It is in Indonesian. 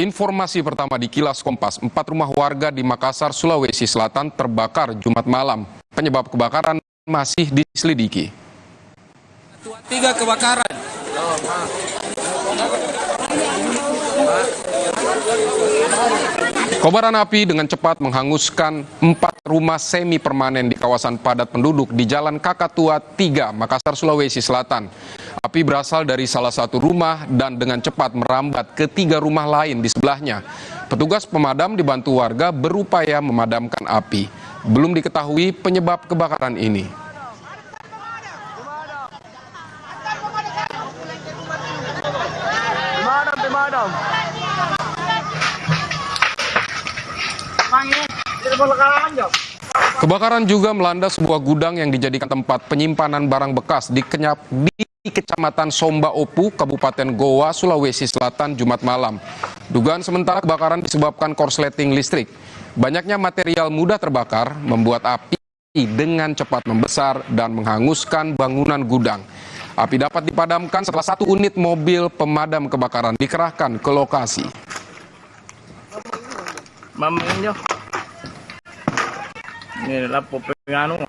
Informasi pertama di Kilas Kompas, 4 rumah warga di Makassar, Sulawesi Selatan terbakar Jumat malam. Penyebab kebakaran masih diselidiki. 3 kebakaran. Kobaran api dengan cepat menghanguskan 4 rumah semi permanen di kawasan padat penduduk di Jalan Kakatua 3, Makassar, Sulawesi Selatan. Api berasal dari salah satu rumah dan dengan cepat merambat ke 3 rumah lain di sebelahnya. Petugas pemadam dibantu warga berupaya memadamkan api. Belum diketahui penyebab kebakaran ini. Kebakaran juga melanda sebuah gudang yang dijadikan tempat penyimpanan barang bekas di Kecamatan Somba Opu, Kabupaten Goa, Sulawesi Selatan, Jumat malam. Dugaan sementara kebakaran disebabkan korsleting listrik. Banyaknya material mudah terbakar membuat api dengan cepat membesar dan menghanguskan bangunan gudang. Api dapat dipadamkan setelah 1 unit mobil pemadam kebakaran dikerahkan ke lokasi. Mamanya. Ini lah popengano.